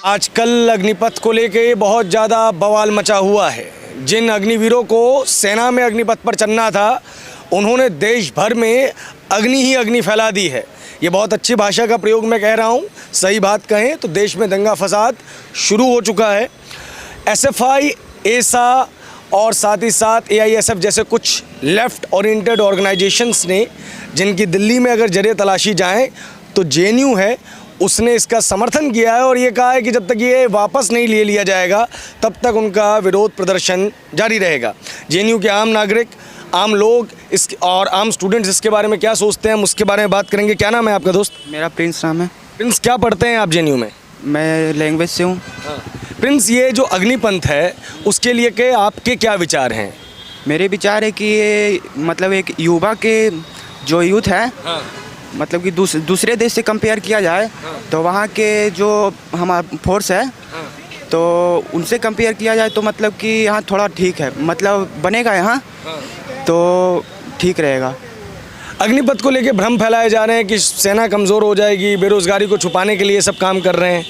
आजकल अग्निपथ को लेके बहुत ज़्यादा बवाल मचा हुआ है। जिन अग्निवीरों को सेना में अग्निपथ पर चलना था, उन्होंने देश भर में अग्नि ही अग्नि फैला दी है। ये बहुत अच्छी भाषा का प्रयोग मैं कह रहा हूँ। सही बात कहें तो देश में दंगा फसाद शुरू हो चुका है। एसएफआई, एसा और साथ ही साथ एआईएसएफ जैसे कुछ लेफ़्ट ओरिएंटेड ऑर्गेनाइजेशंस ने, जिनकी दिल्ली में अगर जरिए तलाशी जाएँ तो जेएनयू है, उसने इसका समर्थन किया है और ये कहा है कि जब तक ये वापस नहीं ले लिया जाएगा तब तक उनका विरोध प्रदर्शन जारी रहेगा। जेएनयू के आम नागरिक, आम लोग इस और आम स्टूडेंट्स इसके बारे में क्या सोचते हैं, हम उसके बारे में बात करेंगे। क्या नाम है आपका दोस्त? मेरा प्रिंस नाम है। प्रिंस, क्या पढ़ते हैं आप जेएनयू में? मैं लैंग्वेज से हूँ। प्रिंस, ये जो अग्निपंथ है उसके लिए के आपके क्या विचार हैं? मेरे विचार है कि ये मतलब एक युवा के जो यूथ है, मतलब कि दूसरे देश से कंपेयर किया जाए तो वहाँ के जो हमारा फोर्स है तो उनसे कंपेयर किया जाए तो मतलब कि यहाँ थोड़ा ठीक है, मतलब बनेगा यहाँ तो ठीक रहेगा। अग्निपथ को लेके भ्रम फैलाए जा रहे हैं कि सेना कमज़ोर हो जाएगी, बेरोज़गारी को छुपाने के लिए सब काम कर रहे हैं।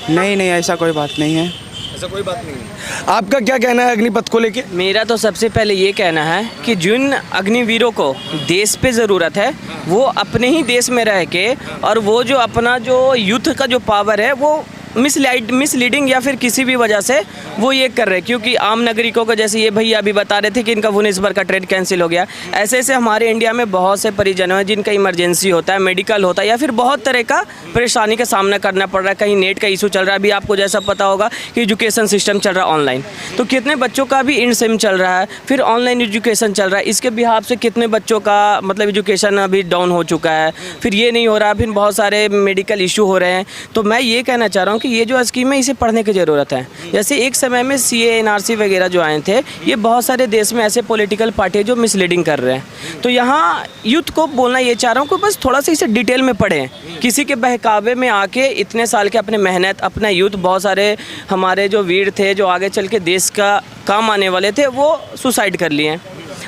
नहीं, ऐसा कोई बात नहीं है। ऐसा कोई बात नहीं है। आपका क्या कहना है अग्निपथ को लेके? मेरा तो सबसे पहले ये कहना है कि जिन अग्निवीरों को देश पे ज़रूरत है वो अपने ही देश में रह के, और वो जो अपना जो यूथ का जो पावर है वो मिसलीडिंग या फिर किसी भी वजह से वो ये कर रहे हैं। क्योंकि आम नागरिकों को, जैसे ये भैया अभी बता रहे थे कि इनका भुवनेश्वर का ट्रेन कैंसिल हो गया, ऐसे ऐसे हमारे इंडिया में बहुत से परिजनों हैं जिनका इमरजेंसी होता है, मेडिकल होता है, या फिर बहुत तरह का परेशानी का सामना करना पड़ रहा है। कहीं नेट का इशू चल रहा है, अभी आपको जैसा पता होगा कि एजुकेशन सिस्टम चल रहा है ऑनलाइन, तो कितने बच्चों का भी इन सिम चल रहा है, फिर ऑनलाइन एजुकेशन चल रहा है। इसके बिहाफ से कितने बच्चों का मतलब एजुकेशन अभी डाउन हो चुका है, फिर ये नहीं हो रहा, फिर बहुत सारे मेडिकल इशू हो रहे हैं। तो मैं ये कहना चाह रहा हूँ कि ये जो स्कीम है इसे पढ़ने की ज़रूरत है। जैसे एक समय में CA NRC वगैरह जो आए थे, ये बहुत सारे देश में ऐसे पॉलिटिकल पार्टी जो मिसलीडिंग कर रहे हैं। तो यहाँ यूथ को बोलना ये चाह रहा हूँ कि बस थोड़ा सा इसे डिटेल में पढ़ें। किसी के बहकावे में आके इतने साल के अपने मेहनत, अपना यूथ, बहुत सारे हमारे जो वीर थे जो आगे चल के देश का काम आने वाले थे, वो सुसाइड कर लिए।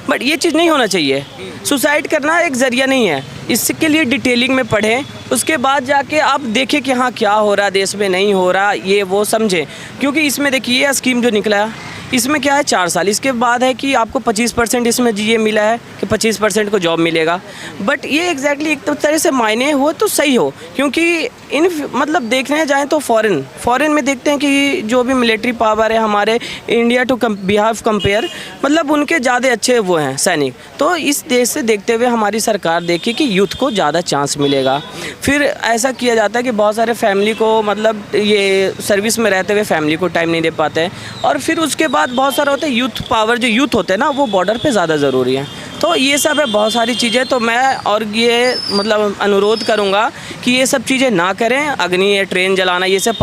बट ये चीज़ नहीं होना चाहिए। सुसाइड करना एक ज़रिया नहीं है। इसके लिए डिटेलिंग में पढ़ें, उसके बाद जाके आप देखें कि हाँ क्या हो रहा है देश में, नहीं हो रहा, ये वो समझें। क्योंकि इसमें देखिए ये स्कीम जो निकला है इसमें क्या है 4 साल, इसके बाद है कि आपको 25% इसमें ये मिला है कि 25% को जॉब मिलेगा। बट ये एग्जैक्टली एक तरह से मायने हो तो सही हो, क्योंकि इन मतलब देखने जाएँ तो फॉरेन में देखते हैं कि जो भी मिलिट्री पावर है हमारे इंडिया टू बिहाफ कंपेयर, मतलब उनके ज़्यादा अच्छे वो हैं सैनिक। तो इस देश से देखते हुए हमारी सरकार देखी कि यूथ को ज़्यादा चांस मिलेगा। फिर ऐसा किया जाता है कि बहुत सारे फैमिली को मतलब ये सर्विस में रहते हुए फैमिली को टाइम नहीं दे पाते हैं, और फिर उसके बाद बहुत सारे होते हैं यूथ पावर, जो यूथ होते हैं ना वो बॉर्डर पे ज़्यादा ज़रूरी है। तो ये सब है, बहुत सारी चीज़ें। तो मैं और ये मतलब अनुरोध करूँगा कि ये सब चीज़ें ना करें। अग्नि, ट्रेन जलाना, ये सब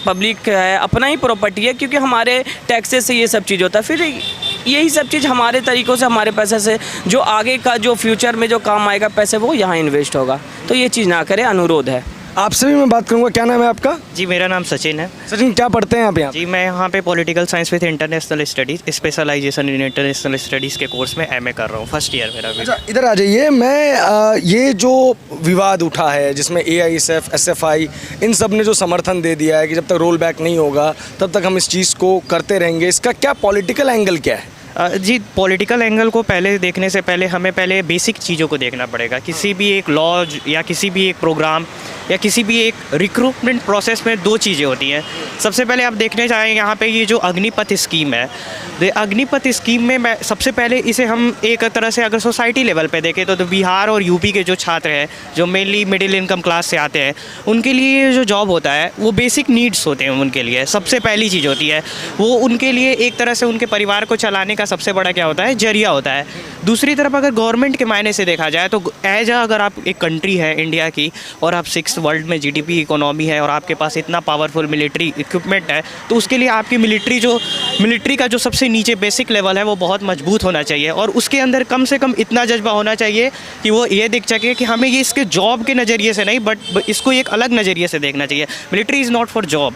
पब्लिक है, अपना ही प्रॉपर्टी है, क्योंकि हमारे टैक्सेस से ये सब चीज़ होता है। फिर यही सब चीज़ हमारे तरीक़ों से, हमारे पैसे से जो आगे का जो फ्यूचर में जो काम आएगा पैसे, वो यहाँ इन्वेस्ट होगा। तो ये चीज़ ना करें, अनुरोध है। आपसे भी मैं बात करूंगा। क्या नाम है आपका? जी, मेरा नाम सचिन है। सचिन, क्या पढ़ते हैं आप यहाँ? जी, मैं यहाँ पे political science with international studies, specialization in international studies के कोर्स में MA कर रहा हूँ, फर्स्ट ईयर मेरा भी। अच्छा, इधर आ जाइए। मैं ये जो विवाद उठा है जिसमें AISF, SFI इन सब ने जो समर्थन दे दिया है कि जब तक रोल बैक नहीं होगा तब तक हम इस चीज़ को करते रहेंगे, इसका क्या पॉलिटिकल एंगल क्या है? जी, पॉलिटिकल एंगल को पहले देखने से पहले हमें पहले बेसिक चीज़ों को देखना पड़ेगा। किसी भी एक लॉ या किसी भी एक प्रोग्राम या किसी भी एक रिक्रूटमेंट प्रोसेस में 2 चीज़ें होती हैं। सबसे पहले आप देखने जाएँ यहाँ पे ये जो अग्निपथ स्कीम है, अग्निपथ स्कीम में मैं सबसे पहले इसे हम एक तरह से अगर सोसाइटी लेवल पे देखें तो बिहार और यूपी के जो छात्र हैं जो मेनली मिडिल इनकम क्लास से आते हैं, उनके लिए ये जो जॉब होता है वो बेसिक नीड्स होते हैं। उनके लिए सबसे पहली चीज़ होती है वो उनके लिए एक तरह से उनके परिवार को चलाने का सबसे बड़ा क्या होता है, जरिया होता है। दूसरी तरफ अगर गवर्नमेंट के मायने से देखा जाए तो अगर आप एक कंट्री है इंडिया की और आप 6th वर्ल्ड में GDP इकोनॉमी है और आपके पास इतना पावरफुल मिलिट्री इक्विपमेंट है, तो उसके लिए आपकी मिलिट्री का जो सबसे नीचे बेसिक लेवल है वो बहुत मजबूत होना चाहिए, और उसके अंदर कम से कम इतना जज्बा होना चाहिए कि वो ये देख सके कि हमें ये इसके जॉब के नज़रिए से नहीं बट इसको एक अलग नज़रिए से देखना चाहिए। Military is not for job,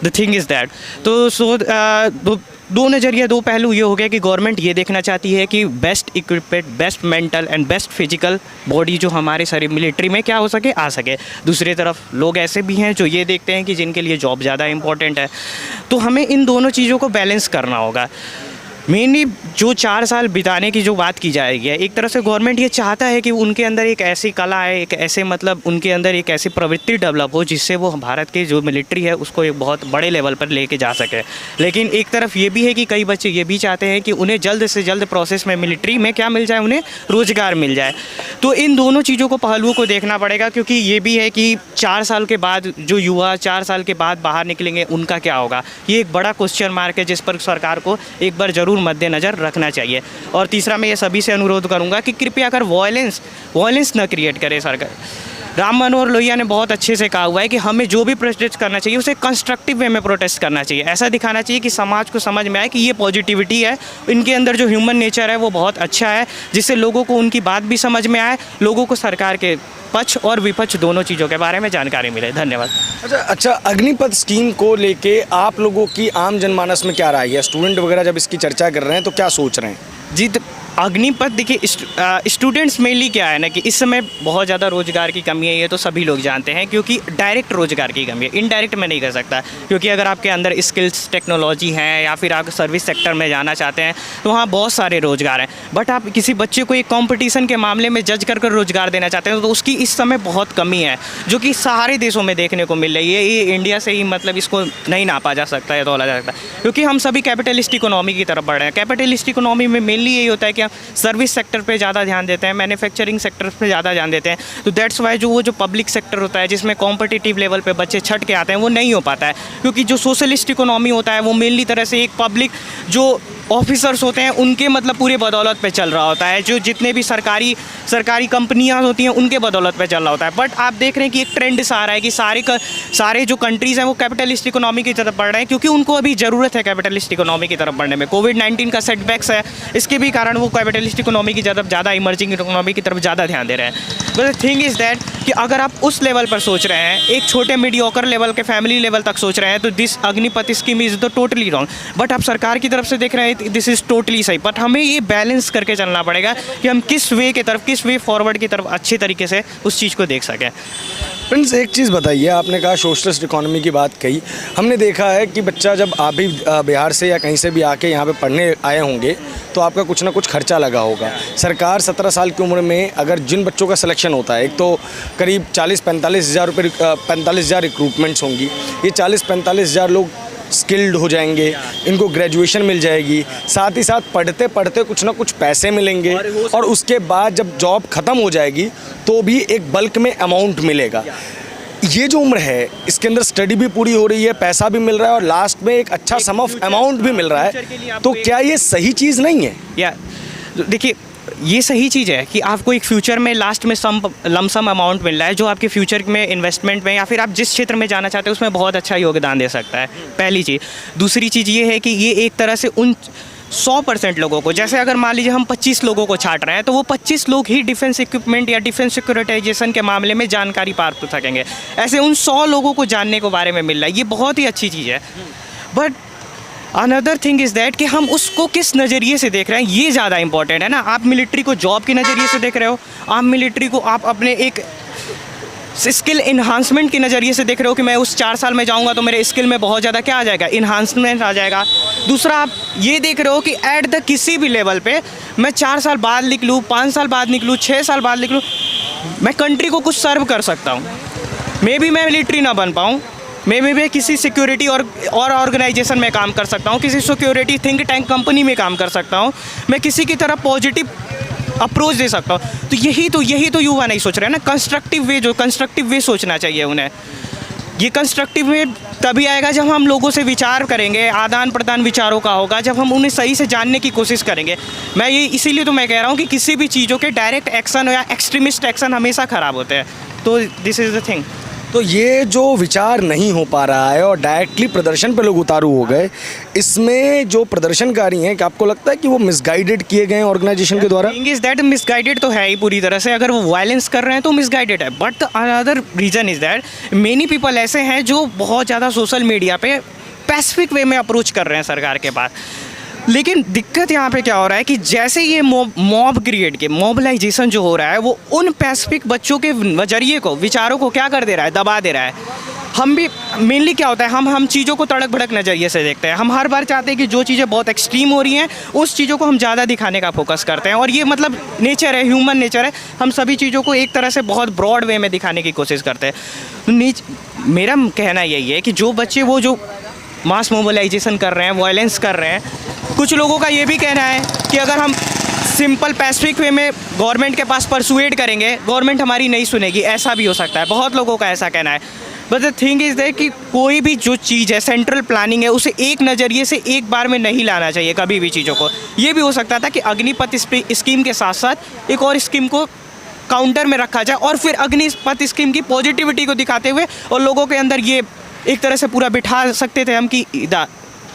the thing is that. तो दो नज़रिया, दो पहलू ये हो गया कि गवर्नमेंट ये देखना चाहती है कि best equipment, best mental and best physical body जो हमारे सारी मिलिट्री में क्या हो सके, आ सके। दूसरी तरफ लोग ऐसे भी हैं जो ये देखते हैं कि जिनके लिए जॉब ज़्यादा इंपॉर्टेंट है। तो हमें इन दोनों चीज़ों को बैलेंस करना होगा। मेनली जो 4 साल बिताने की जो बात की जाएगी, एक तरह से गवर्नमेंट ये चाहता है कि उनके अंदर एक ऐसी कला है, एक ऐसे मतलब उनके अंदर एक ऐसी प्रवृत्ति डेवलप हो जिससे वो भारत के जो मिलिट्री है उसको एक बहुत बड़े लेवल पर लेके जा सके। लेकिन एक तरफ ये भी है कि कई बच्चे ये भी चाहते हैं कि उन्हें जल्द से जल्द प्रोसेस में मिलिट्री में क्या मिल जाए, उन्हें रोज़गार मिल जाए। तो इन दोनों चीज़ों को, पहलुओं को देखना पड़ेगा, क्योंकि ये भी है कि 4 साल के बाद जो युवा 4 साल के बाद बाहर निकलेंगे उनका क्या होगा, ये एक बड़ा क्वेश्चन मार्क है जिस पर सरकार को एक बार ज़रूर मद्देनज़र रखना चाहिए। और तीसरा, मैं ये सभी से अनुरोध करूंगा कि कृपया कर वॉयलेंस न क्रिएट करे सरकार। राम मनोहर लोहिया ने बहुत अच्छे से कहा हुआ है कि हमें जो भी प्रोटेस्ट करना चाहिए उसे कंस्ट्रक्टिव वे में प्रोटेस्ट करना चाहिए। ऐसा दिखाना चाहिए कि समाज को समझ में आए कि ये पॉजिटिविटी है, इनके अंदर जो ह्यूमन नेचर है वो बहुत अच्छा है, जिससे लोगों को उनकी बात भी समझ में आए, लोगों को सरकार के पक्ष और विपक्ष दोनों चीज़ों के बारे में जानकारी मिले। धन्यवाद। अच्छा, अग्निपथ स्कीम को लेके आप लोगों की आम जनमानस में क्या राय है? स्टूडेंट वगैरह जब इसकी चर्चा कर रहे हैं तो क्या सोच रहे हैं? जी, अग्निपथ देखिए, स्टूडेंट्स मेनली क्या है ना कि इस समय बहुत ज़्यादा रोज़गार की कमी है, ये तो सभी लोग जानते हैं, क्योंकि डायरेक्ट रोज़गार की कमी है, इनडायरेक्ट में नहीं कर सकता। क्योंकि अगर आपके अंदर स्किल्स, टेक्नोलॉजी है या फिर आप सर्विस सेक्टर में जाना चाहते हैं तो वहाँ बहुत सारे रोज़गार हैं। बट आप किसी बच्चे को एक कंपटीशन के मामले में जज कर रोज़गार देना चाहते हैं तो उसकी इस समय बहुत कमी है, जो कि सारे देशों में देखने को मिल रही है। ये इंडिया से ही मतलब इसको नहीं नापा जा सकता है, तोला जा सकता है, क्योंकि हम सभी कैपिटलिस्ट इकोनॉमी की तरफ बढ़ रहे हैं। कैपिटलिस्ट इकोनॉमी में मेनली यही होता है कि सर्विस सेक्टर पे ज़्यादा ध्यान देते हैं, मैन्युफैक्चरिंग सेक्टर पे ज़्यादा ध्यान देते हैं। तो दैट्स वाई जो पब्लिक सेक्टर होता है जिसमें कॉम्पिटिटिव लेवल पे बच्चे छट के आते हैं वो नहीं हो पाता है। क्योंकि जो सोशलिस्ट इकोनॉमी होता है वो मेनली तरह से एक पब्लिक जो ऑफिसर्स होते हैं उनके मतलब पूरे बदौलत पे चल रहा होता है, जो जितने भी सरकारी कंपनियां होती हैं उनके बदौलत पे चल रहा होता है। बट आप देख रहे हैं कि एक ट्रेंड सा आ रहा है कि सारे जो कंट्रीज़ हैं वो कैपिटलिस्ट इकोनॉमी की तरफ बढ़ रहे हैं, क्योंकि उनको अभी ज़रूरत है कैपिटलिस्ट इकोनॉमी की तरफ बढ़ने में। कोविड-19 का सेटबैक्स है, इसके भी कारण वो कैपिटलिस्ट इकोनॉमी की तरफ ज़्यादा, इमर्जिंग इकोनॉमी की तरफ ज़्यादा ध्यान दे रहे हैं। But the thing is that कि अगर आप उस लेवल पर सोच रहे हैं, एक छोटे मीडियोकर लेवल के फैमिली लेवल तक सोच रहे हैं, तो this Agnipath scheme is the totally wrong. But आप सरकार की तरफ से देख रहे हैं दिस इज़ टोटली सही। बट हमें ये बैलेंस करके चलना पड़ेगा कि हम किस वे फॉरवर्ड की तरफ अच्छे तरीके से उस चीज़ को देख सकें। फ्रेंड्स, एक चीज़ बताइए, आपने कहा सोशलिस्ट इकोनॉमी की बात कही। हमने देखा है कि बच्चा जब आप भी बिहार से या कहीं से भी आके यहाँ पे पढ़ने आए होंगे तो आपका कुछ ना कुछ खर्चा लगा होगा। सरकार 17 साल की उम्र में अगर जिन बच्चों का सिलेक्शन होता है, एक तो करीब 40-45 हज़ार रुपये 45 हज़ार रिक्रूटमेंट्स होंगी। ये 40-45 हज़ार लोग स्किल्ड हो जाएंगे, इनको ग्रेजुएशन मिल जाएगी, साथ ही साथ पढ़ते पढ़ते कुछ ना कुछ पैसे मिलेंगे, और उसके बाद जब जॉब ख़त्म हो जाएगी तो भी एक बल्क में अमाउंट मिलेगा। ये जो उम्र है इसके अंदर स्टडी भी पूरी हो रही है, पैसा भी मिल रहा है और लास्ट में एक अच्छा सम ऑफ अमाउंट भी मिल रहा है। तो क्या ये सही चीज़ नहीं है? या देखिए, ये सही चीज़ है कि आपको एक फ्यूचर में लास्ट में लमसम अमाउंट मिल रहा है जो आपके फ्यूचर में इन्वेस्टमेंट में या फिर आप जिस क्षेत्र में जाना चाहते हैं उसमें बहुत अच्छा योगदान दे सकता है, पहली चीज़। दूसरी चीज़ ये है कि ये एक तरह से उन 100% लोगों को, जैसे अगर मान लीजिए हम 25 लोगों को छांट रहे हैं तो वो 25 लोग ही डिफेंस इक्विपमेंट या डिफेंस सिक्योरिटाइजेशन के मामले में जानकारी प्राप्त कर सकेंगे। ऐसे उन 100 लोगों को जानने के बारे में मिल रहा है, ये बहुत ही अच्छी चीज़ है। But another thing is that कि हम उसको किस नज़रिए से देख रहे हैं, ये ज़्यादा इंपॉर्टेंट है ना। आप मिलिट्री को जॉब के नज़रिए से देख रहे हो, आप मिलिट्री को आप अपने एक स्किल इन्हांसमेंट के नज़रिए से देख रहे हो कि मैं उस 4 साल में जाऊंगा तो मेरे स्किल में बहुत ज़्यादा क्या आ जाएगा, इन्हांसमेंट आ जाएगा। दूसरा, आप ये देख रहे हो कि एट द किसी भी लेवल पे मैं 4 साल बाद निकलूँ, 5 साल बाद निकलूँ, 6 साल बाद निकलूँ, मैं कंट्री को कुछ सर्व कर सकता हूँ। मे बी मैं मिलिट्री ना बन पाऊँ, मे बी मैं किसी सिक्योरिटी और ऑर्गेनाइजेशन में काम कर सकता हूँ, किसी सिक्योरिटी थिंक टैंक कंपनी में काम कर सकता हूँ, मैं किसी की तरफ पॉजिटिव अप्रोच दे सकता हूँ। तो यही तो युवा नहीं सोच रहे हैं ना। कंस्ट्रक्टिव वे सोचना चाहिए उन्हें। ये कंस्ट्रक्टिव वे तभी आएगा जब हम लोगों से विचार करेंगे, आदान प्रदान विचारों का होगा, जब हम उन्हें सही से जानने की कोशिश करेंगे। मैं ये इसीलिए तो मैं कह रहा हूँ कि किसी भी चीज़ों के डायरेक्ट एक्शन या एक्सट्रीमिस्ट एक्शन हमेशा ख़राब होते हैं। तो दिस इज़ द थिंग। तो ये जो विचार नहीं हो पा रहा है और डायरेक्टली प्रदर्शन पे लोग उतारू हो गए, इसमें जो प्रदर्शनकारी हैं, क्या आपको लगता है कि वो मिसगाइडेड किए गए हैं ऑर्गेनाइजेशन के द्वारा? थिंग इज दैट मिसगाइडेड तो है ही पूरी तरह से। अगर वो वायलेंस कर रहे हैं तो मिसगाइडेड है। But another reason is that many people ऐसे हैं जो बहुत ज़्यादा सोशल मीडिया पे पैसिफिक वे में अप्रोच कर रहे हैं सरकार के पास। लेकिन दिक्कत यहाँ पे क्या हो रहा है कि जैसे ये मॉब क्रिएट के मोबिलाइजेशन जो हो रहा है वो उन पैसिफिक बच्चों के नज़रिए को, विचारों को क्या कर दे रहा है, दबा दे रहा है। हम भी मेनली क्या होता है, हम चीज़ों को तड़क भड़क नज़रिए से देखते हैं। हम हर बार चाहते हैं कि जो चीज़ें बहुत एक्सट्रीम हो रही हैं उस चीज़ों को हम ज़्यादा दिखाने का फोकस करते हैं, और ये मतलब नेचर है, ह्यूमन नेचर है। हम सभी चीज़ों को एक तरह से बहुत ब्रॉड वे में दिखाने की कोशिश करते हैं। मेरा कहना यही है कि जो बच्चे वो जो मास मोबिलाइजेशन कर रहे हैं, वायलेंस कर रहे हैं, कुछ लोगों का ये भी कहना है कि अगर हम सिंपल पैसिफिक वे में गवर्नमेंट के पास परसुएड करेंगे, गवर्नमेंट हमारी नहीं सुनेगी, ऐसा भी हो सकता है। बहुत लोगों का ऐसा कहना है। But the thing is that कि कोई भी जो चीज़ है, सेंट्रल प्लानिंग है, उसे एक नज़रिए से एक बार में नहीं लाना चाहिए कभी भी चीज़ों को। ये भी हो सकता था कि अग्निपथ स्कीम के साथ साथ एक और स्कीम को काउंटर में रखा जाए और फिर अग्निपथ स्कीम की पॉजिटिविटी को दिखाते हुए और लोगों के अंदर ये एक तरह से पूरा बिठा सकते थे हम कि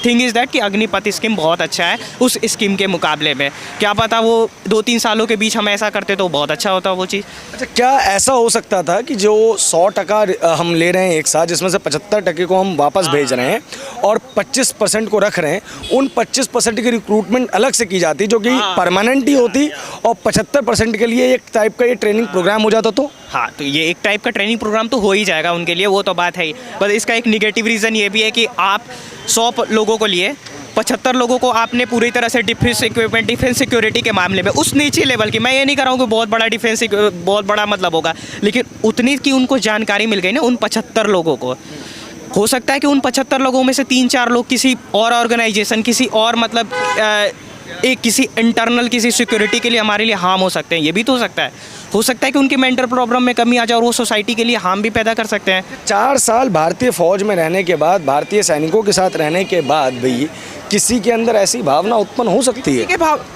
थिंग इज़ दैट कि अग्निपथ स्कीम बहुत अच्छा है उस स्कीम के मुकाबले में। क्या पता वो 2-3 सालों के बीच हम ऐसा करते तो बहुत अच्छा होता वो चीज़। अच्छा, क्या ऐसा हो सकता था कि जो 100% हम ले रहे हैं एक साथ, जिसमें से 75% को हम वापस भेज रहे हैं और 25% को रख रहे हैं, उन 25% की रिक्रूटमेंट अलग से की जाती जो कि परमानेंट ही होती और 75% के लिए एक टाइप का ये ट्रेनिंग प्रोग्राम हो जाता? तो हाँ, तो ये एक टाइप का ट्रेनिंग प्रोग्राम तो हो ही जाएगा उनके लिए, वो तो बात है ही। बस इसका एक निगेटिव रीज़न ये भी है कि आप 100 लोगों को लिए 75 लोगों को आपने पूरी तरह से डिफेंस इक्विपमेंट, डिफेंस सिक्योरिटी के मामले में उस नीचे लेवल की, मैं ये नहीं कर रहा हूँ कि बहुत बड़ा डिफेंस, बहुत बड़ा मतलब होगा, लेकिन उतनी की उनको जानकारी मिल गई ना उन 75 लोगों को। हो सकता है कि उन 75 लोगों में से 3-4 लोग किसी और ऑर्गेनाइजेशन, किसी और मतलब एक किसी इंटरनल किसी सिक्योरिटी के लिए हमारे लिए हार्म हो सकते हैं। ये भी तो हो सकता है कि उनकी मेंटल प्रॉब्लम में कमी आ जाए और वो सोसाइटी के लिए हार्म भी पैदा कर सकते हैं। 4 साल भारतीय फौज में रहने के बाद, भारतीय सैनिकों के साथ रहने के बाद भी किसी के अंदर ऐसी भावना उत्पन्न हो सकती है?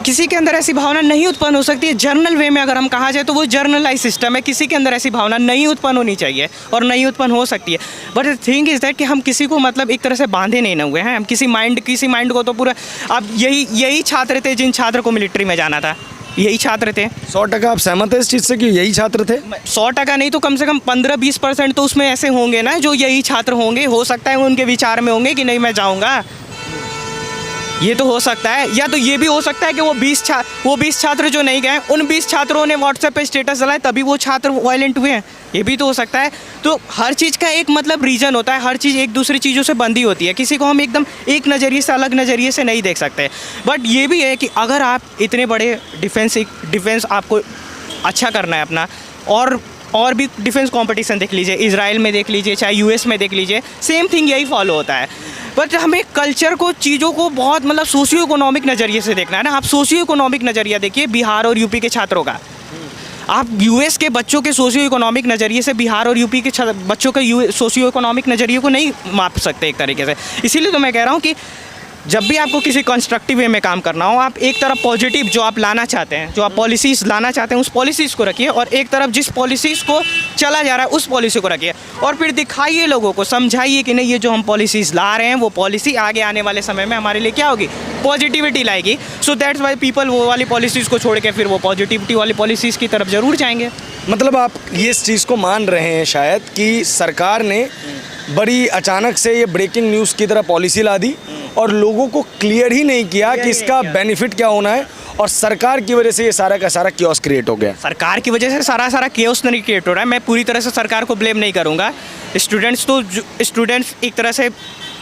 किसी के अंदर ऐसी भावना नहीं उत्पन्न हो सकती है। जर्नल वे में अगर हम कहा जाए तो वो जर्नलाइज सिस्टम है, किसी के अंदर ऐसी भावना नहीं उत्पन्न होनी चाहिए और नहीं उत्पन्न हो सकती है। But the thing is that कि हम किसी को मतलब एक तरह से बांधे नहीं ना हुए हैं। हम किसी माइंड को तो पूरा, अब यही छात्र थे जिन छात्र को मिलिट्री में जाना था, यही छात्र थे। 100% आप सहमत हैं इस चीज़ से कि यही छात्र थे? 100% नहीं तो कम से कम 15-20% तो उसमें ऐसे होंगे ना जो यही छात्र होंगे। हो सकता है उनके विचार में होंगे कि नहीं मैं जाऊँगा, ये तो हो सकता है। या तो ये भी हो सकता है कि वो 20 छात्र जो नहीं गए, उन 20 छात्रों ने व्हाट्सएप पे स्टेटस डाला तभी वो छात्र वायलेंट हुए हैं, ये भी तो हो सकता है। तो हर चीज़ का एक मतलब रीज़न होता है, हर चीज़ एक दूसरी चीज़ों से बंधी होती है, किसी को हम एकदम एक नज़रिए से, अलग नज़रिए से नहीं देख सकते। बट ये भी है कि अगर आप इतने बड़े डिफेंस आपको अच्छा करना है अपना, और भी डिफेंस कंपटीशन देख लीजिए, इजराइल में देख लीजिए, चाहे यूएस में देख लीजिए, सेम थिंग यही फॉलो होता है। बट हमें कल्चर को, चीज़ों को बहुत मतलब सोशियो इकोनॉमिक नज़रिए से देखना है ना। आप सोशियो इकोनॉमिक नज़रिया देखिए बिहार और यूपी के छात्रों का, आप यूएस के बच्चों के सोशियो इकोनॉमिक नज़रिए से बिहार और यूपी के बच्चों के सोशियो इकोनॉमिक नज़रिए को नहीं माप सकते एक तरीके से। इसीलिए तो मैं कह रहा हूँ कि जब भी आपको किसी कंस्ट्रक्टिव वे में काम करना हो, आप एक तरफ पॉजिटिव जो आप लाना चाहते हैं, जो आप पॉलिसीज़ लाना चाहते हैं, उस पॉलिसीज़ को रखिए, और एक तरफ जिस पॉलिसीज़ को चला जा रहा है उस पॉलिसी को रखिए, और फिर दिखाइए लोगों को, समझाइए कि नहीं ये जो हम पॉलिसीज़ ला रहे हैं वो पॉलिसी आगे आने वाले समय में हमारे लिए क्या होगी, पॉजिटिविटी लाएगी। सो दैट्स वाई पीपल वो वाली पॉलिसीज़ को छोड़ के फिर वो पॉजिटिविटी वाली पॉलिसीज़ की तरफ ज़रूर जाएंगे। मतलब आप ये इस चीज़ को मान रहे हैं शायद कि सरकार ने बड़ी अचानक से ये ब्रेकिंग न्यूज़ की तरह पॉलिसी ला दी और लोगों को क्लियर ही नहीं किया कि इसका बेनिफिट क्या होना है, और सरकार की वजह से ये सारा का सारा कियोस क्रिएट हो गया। सरकार की वजह से सारा कियोस नहीं क्रिएट हो रहा है। मैं पूरी तरह से सरकार को ब्लेम नहीं करूँगा। स्टूडेंट्स एक तरह से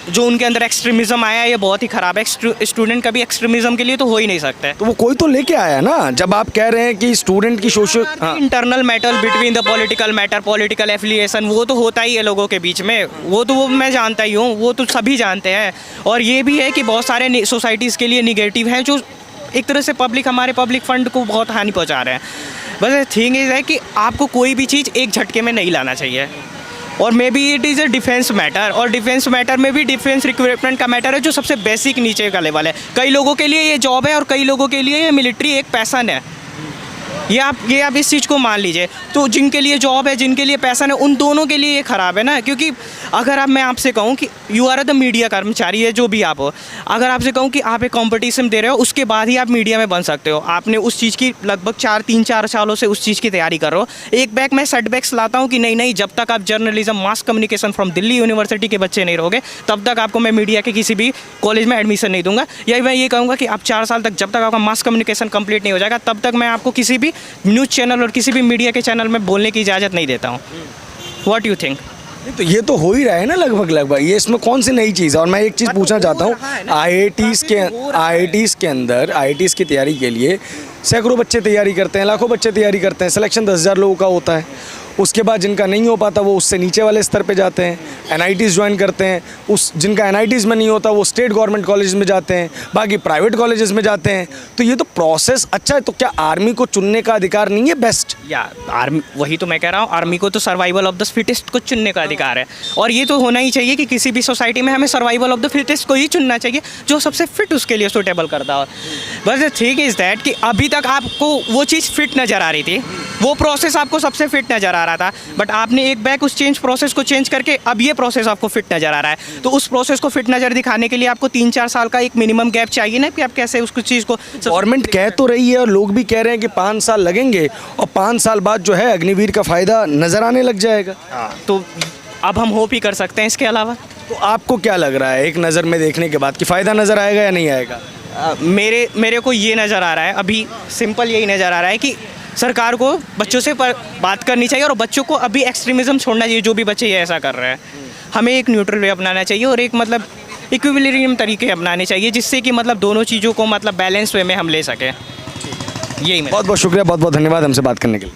जो उनके अंदर एक्सट्रीमिज्म आया है ये बहुत ही ख़राब है। स्टूडेंट कभी एक्सट्रीमिज्म के लिए तो हो ही नहीं सकता। तो वो कोई तो लेके आया ना, जब आप कह रहे हैं कि स्टूडेंट की social internal matter between the political matter, political affiliation, वो तो होता ही है लोगों के बीच में, वो मैं जानता ही हूँ, वो तो सभी जानते हैं। और ये भी है कि बहुत सारे सोसाइटीज़ के लिए निगेटिव हैं जो एक तरह से हमारे पब्लिक फंड को बहुत हानि पहुँचा रहे हैं। बस थिंग इज़ है कि आपको कोई भी चीज़ एक झटके में नहीं लाना चाहिए, और may be it is a defence matter, और डिफेंस मैटर में भी डिफेंस रिक्वायरमेंट का मैटर है जो सबसे बेसिक नीचे का लेवल है। कई लोगों के लिए ये जॉब है और कई लोगों के लिए ये मिलिट्री एक पैशन है। ये आप इस चीज़ को मान लीजिए। तो जिनके लिए जॉब है, जिनके लिए पैसा है, उन दोनों के लिए ये ख़राब है ना। क्योंकि अगर अब मैं आपसे कहूँ कि यू आर द मीडिया कर्मचारी है, जो भी आप हो, अगर आपसे कहूँ कि आप एक कंपटीशन दे रहे हो, उसके बाद ही आप मीडिया में बन सकते हो। आपने उस चीज़ की लगभग 3-4 सालों से उस चीज़ की तैयारी कर रहे हो। एक बैक मैं सेटबैक्स लाता हूँ कि नहीं, जब तक आप journalism mass communication from Delhi university के बच्चे नहीं रहोगे, तब तक आपको मैं मीडिया के किसी भी कॉलेज में एडमिशन नहीं दूंगा। या मैं ये कहूँगा कि आप 4 साल तक, जब तक आपका मास कम्युनिकेशन कंप्लीट नहीं हो जाएगा, तब तक मैं आपको किसी भी न्यूज़ चैनल और किसी भी मीडिया के चैनल में बोलने की इजाज़त नहीं देता हूँ। What you think? तो ये तो हो ही रहा है ना लगभग। ये इसमें कौन सी नई चीज़ है? और मैं एक चीज़ पूछना चाहता हूँ, IITs के अंदर IITs की तैयारी के लिए सैकड़ों बच्चे तैयारी करते हैं, लाखों बच्चे तैयारी करते हैं, सिलेक्शन 10,000 लोगों का होता है। उसके बाद जिनका नहीं हो पाता वो उससे नीचे वाले स्तर पे जाते हैं, NITs ज्वाइन करते हैं। जिनका NITs में नहीं होता वो स्टेट गवर्नमेंट कॉलेज में जाते हैं, बाकी प्राइवेट कॉलेजेस में जाते हैं। तो ये तो प्रोसेस अच्छा है। तो क्या आर्मी को चुनने का अधिकार नहीं है? बेस्ट या आर्मी, वही तो मैं कह रहा हूँ, आर्मी को तो सर्वाइवल ऑफ द फिटेस्ट को चुनने का अधिकार है। और ये तो होना ही चाहिए कि किसी भी सोसाइटी में हमें सर्वाइवल ऑफ द फिटेस्ट को ही चुनना चाहिए, जो सबसे फिट उसके लिए सूटेबल करता हो। बस द थिंग इज़ दैट कि अभी तक आपको वो चीज़ फिट नज़र आ रही थी, वो प्रोसेस आपको सबसे फिट नज़र आ रहा था। बट आपने एक बैक उस प्रोसेस को चेंज करके अब ये प्रोसेस आपको फिट नज़र आ रहा है। तो उस प्रोसेस को फिट नज़र दिखाने के लिए आपको 3-4 साल का एक मिनिमम गैप चाहिए ना, कि आप कैसे उसको चीज़ को। गवर्नमेंट कह तो रही है और लोग भी कह रहे हैं कि 5 साल लगेंगे और 5 साल बाद जो है अग्निवीर का फ़ायदा नज़र आने लग जाएगा। तो अब हम होप ही कर सकते हैं इसके अलावा। तो आपको क्या लग रहा है एक नज़र में देखने के बाद कि फ़ायदा नज़र आएगा या नहीं आएगा? मेरे को ये नज़र आ रहा है, अभी सिंपल यही नज़र आ रहा है कि सरकार को बच्चों से बात करनी चाहिए और बच्चों को अभी एक्सट्रीमिज़म छोड़ना चाहिए। जो भी बच्चे ये ऐसा कर रहे हैं, हमें एक न्यूट्रल वे अपनाना चाहिए और एक मतलब इक्विलिब्रियम तरीके अपनाने चाहिए, जिससे कि मतलब दोनों चीज़ों को मतलब बैलेंस वे में हम ले सकें। यही बहुत बहुत शुक्रिया, बहुत बहुत धन्यवाद हमसे बात करने के लिए।